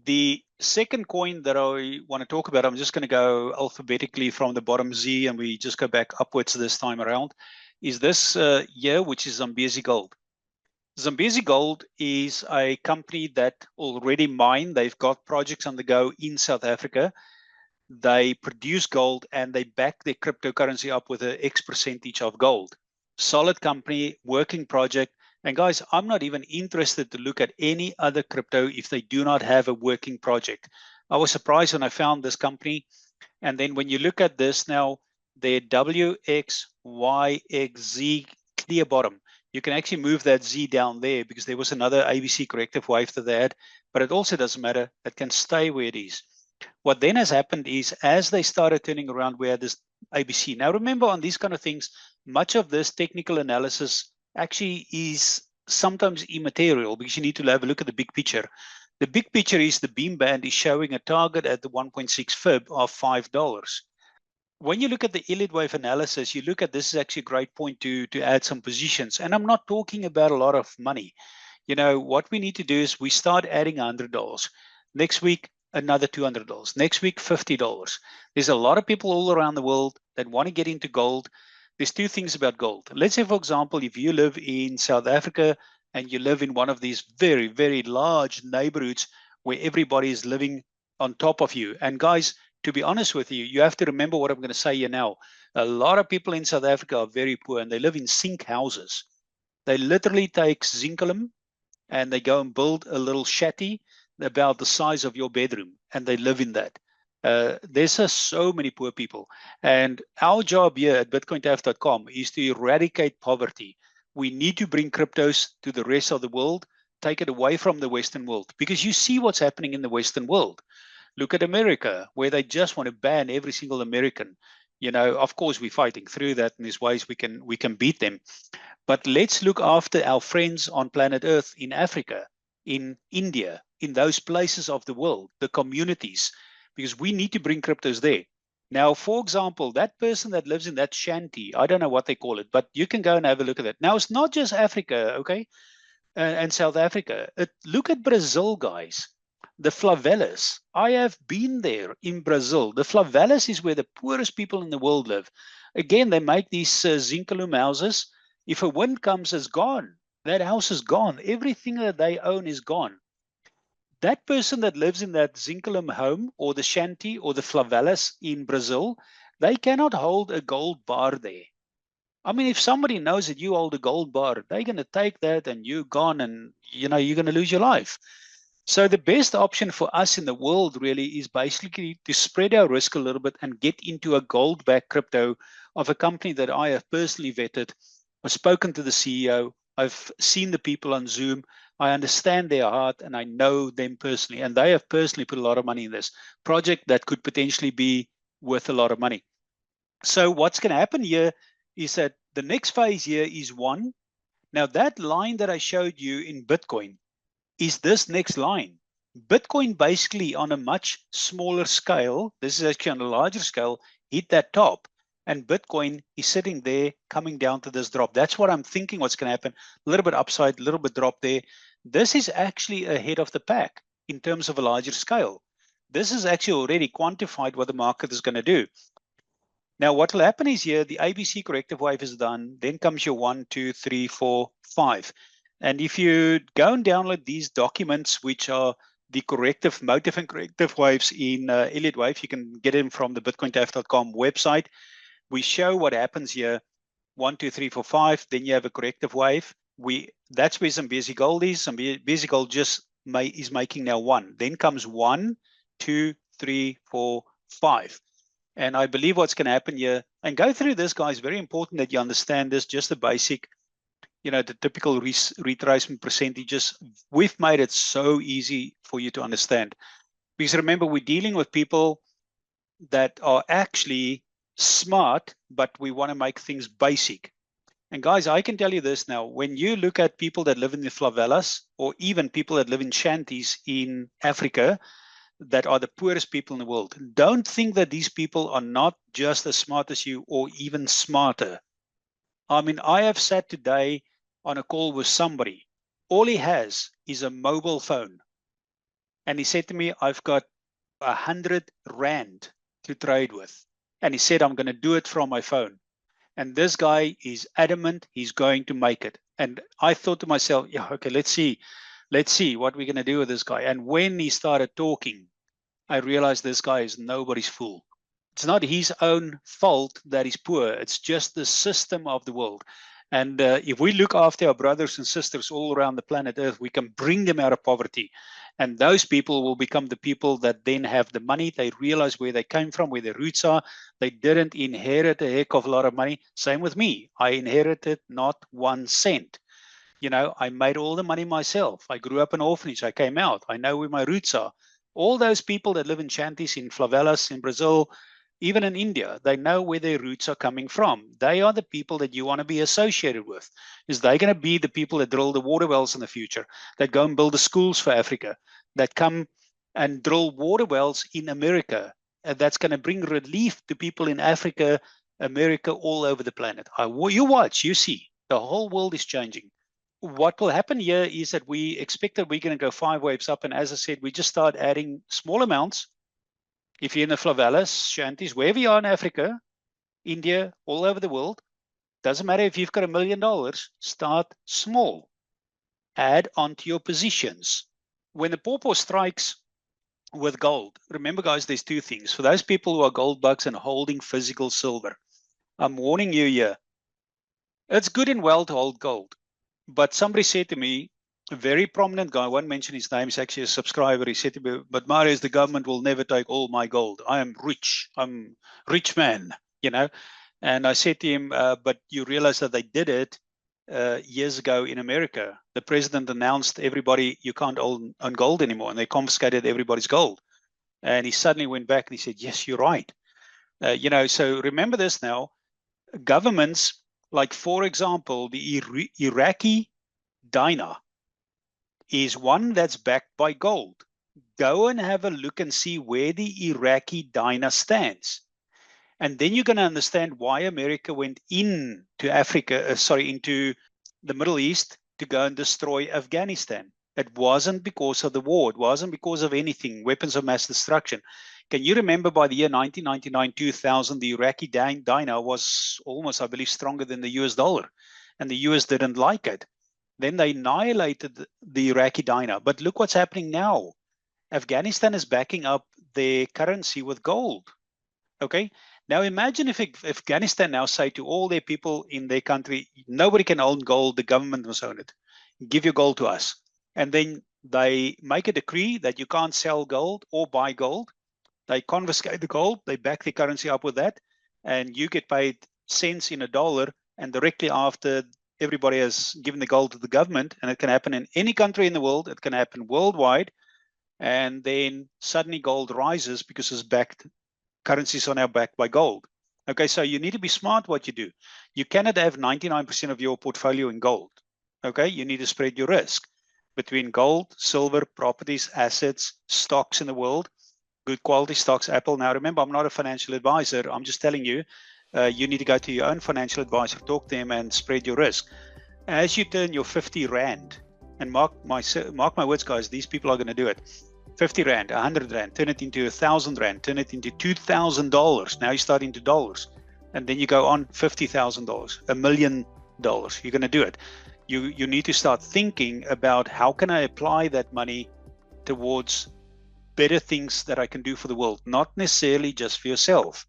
The second coin that I want to talk about, I'm just going to go alphabetically from the bottom Z, and we just go back upwards this time around, is this year, which is Zambezi Gold. Zambezi Gold is a company that already mine. They've got projects on the go in South Africa. They produce gold and they back their cryptocurrency up with an X percentage of gold. Solid company, working project. And guys, I'm not even interested to look at any other crypto if they do not have a working project. I was surprised when I found this company. And then when you look at this now, their WXYXZ clear bottom, you can actually move that Z down there because there was another ABC corrective wave that they had, but it also doesn't matter. It can stay where it is. What then has happened is as they started turning around, we had this ABC. Now remember, on these kind of things, much of this technical analysis actually is sometimes immaterial because you need to have a look at the big picture. The big picture is the beam band is showing a target at the 1.6 fib of $5. When you look at the elite wave analysis, you look at this is actually a great point to add some positions. And I'm not talking about a lot of money. You know, what we need to do is we start adding $100. Next week, another $200. Next week, $50. There's a lot of people all around the world that want to get into gold. There's two things about gold. Let's say, for example, if you live in South Africa and you live in one of these very, very large neighborhoods where everybody is living on top of you. And guys, to be honest with you, you have to remember what I'm going to say here now. A lot of people in South Africa are very poor and they live in sink houses. They literally take zinculum and they go and build a little shanty about the size of your bedroom, and they live in that. There's so many poor people. And our job here at BitcoinTF.com is to eradicate poverty. We need to bring cryptos to the rest of the world, take it away from the Western world, because you see what's happening in the Western world. Look at America, where they just want to ban every single American. You know, of course, we're fighting through that, and there's ways we can beat them. But let's look after our friends on planet Earth in Africa, in India, in those places of the world, the communities, because we need to bring cryptos there. Now, for example, that person that lives in that shanty, I don't know what they call it, but you can go and have a look at that. Now, it's not just Africa, okay, and South Africa. Look at Brazil, guys. The favelas. I have been there in Brazil. The favelas is where the poorest people in the world live. Again, they make these zinculum houses. If a wind comes, it's gone. That house is gone. Everything that they own is gone. That person that lives in that zinculum home or the shanty or the favelas in Brazil, they cannot hold a gold bar there. I mean, if somebody knows that you hold a gold bar, they're going to take that and you're gone, and you know you're going to lose your life. So the best option for us in the world really is basically to spread our risk a little bit and get into a gold-backed crypto of a company that I have personally vetted. I've spoken to the CEO. I've seen the people on Zoom. I understand their heart and I know them personally. And they have personally put a lot of money in this project that could potentially be worth a lot of money. So what's going to happen here is that the next phase here is 1. Now that line that I showed you in Bitcoin is this next line. Bitcoin basically on a much smaller scale, this is actually on a larger scale, hit that top. And Bitcoin is sitting there coming down to this drop. That's what I'm thinking what's going to happen. A little bit upside, a little bit drop there. This is actually ahead of the pack in terms of a larger scale. This is actually already quantified what the market is going to do. Now, what will happen is here, the ABC corrective wave is done. Then comes your 1, 2, 3, 4, 5. And if you go and download these documents, which are the corrective, motive and corrective waves in Elliott Wave, you can get them from the BitcoinTF.com website. We show what happens here, 1, 2, 3, 4, 5. Then you have a corrective wave. That's where Zambezi Gold is. Zambezi Gold just is making now 1. Then comes 1, 2, 3, 4, 5. And I believe what's going to happen here, and go through this, guys, very important that you understand this, just the basic, you know, the typical retracement percentages. We've made it so easy for you to understand. Because remember, we're dealing with people that are actually smart, but we want to make things basic. And guys, I can tell you this now, when you look at people that live in the favelas, or even people that live in shanties in Africa, that are the poorest people in the world, don't think that these people are not just as smart as you or even smarter. I mean, I have sat today on a call with somebody. All he has is a mobile phone. And he said to me, I've got 100 rand to trade with. And he said, I'm going to do it from my phone. And this guy is adamant he's going to make it. And I thought to myself, yeah, okay, let's see what we're going to do with this guy. And when he started talking, I realized this guy is nobody's fool. It's not his own fault that he's poor. It's just the system of the world. And if we look after our brothers and sisters all around the planet Earth, we can bring them out of poverty. And those people will become the people that then have the money. They realize where they came from, where their roots are. They didn't inherit a heck of a lot of money. Same with me. I inherited not 1 cent. You know, I made all the money myself. I grew up in an orphanage. I came out. I know where my roots are. All those people that live in shanties, in favelas, in Brazil, even in India, they know where their roots are coming from. They are the people that you want to be associated with. Is they going to be the people that drill the water wells in the future, that go and build the schools for Africa, that come and drill water wells in America, that's going to bring relief to people in Africa, America, all over the planet. You watch, you see, the whole world is changing. What will happen here is that we expect that we're going to go 5 waves up. And as I said, we just start adding small amounts. If you're in the favelas, shanties, wherever you are in Africa, India, all over the world, doesn't matter if you've got $1 million, start small. Add onto your positions. When the pawpaw strikes with gold, remember guys, there's 2 things. For those people who are gold bugs and holding physical silver, I'm warning you here. It's good and well to hold gold. But somebody said to me, a very prominent guy, I won't mention his name, he's actually a subscriber. He said to me, but Marius, the government will never take all my gold. I am rich. I'm rich man, you know. And I said to him, but you realize that they did it years ago in America. The president announced everybody, you can't own gold anymore. And they confiscated everybody's gold. And he suddenly went back and he said, yes, you're right. You know, so remember this now. Governments, like for example, the Iraqi dinar is one that's backed by gold. Go and have a look and see where the Iraqi dinar stands. And then you're going to understand why America went into Africa, into the Middle East to go and destroy Afghanistan. It wasn't because of the war. It wasn't because of anything, weapons of mass destruction. Can you remember by the year 1999, 2000, the Iraqi dinar was almost, I believe, stronger than the US dollar. And the US didn't like it. Then they annihilated the Iraqi dinar. But look what's happening now. Afghanistan is backing up their currency with gold. Okay. Now imagine if Afghanistan now say to all their people in their country, nobody can own gold, the government must own it. Give your gold to us. And then they make a decree that you can't sell gold or buy gold. They confiscate the gold, they back the currency up with that, and you get paid cents in a dollar, and directly after everybody has given the gold to the government, and it can happen in any country in the world, it can happen worldwide, and then suddenly gold rises because it's backed, currencies are now backed by gold. Okay, so you need to be smart what you do. You cannot have 99% of your portfolio in gold. Okay, you need to spread your risk between gold, silver, properties, assets, stocks in the world, good quality stocks, Apple. Now, remember, I'm not a financial advisor. I'm just telling you, you need to go to your own financial advisor, talk to them and spread your risk. As you turn your 50 Rand, and mark my words, guys, these people are going to do it. 50 Rand, 100 Rand, turn it into 1,000 Rand, turn it into $2,000. Now you start into dollars. And then you go on $50,000, $1 million. You're going to do it. You need to start thinking about how can I apply that money towards better things that I can do for the world, not necessarily just for yourself.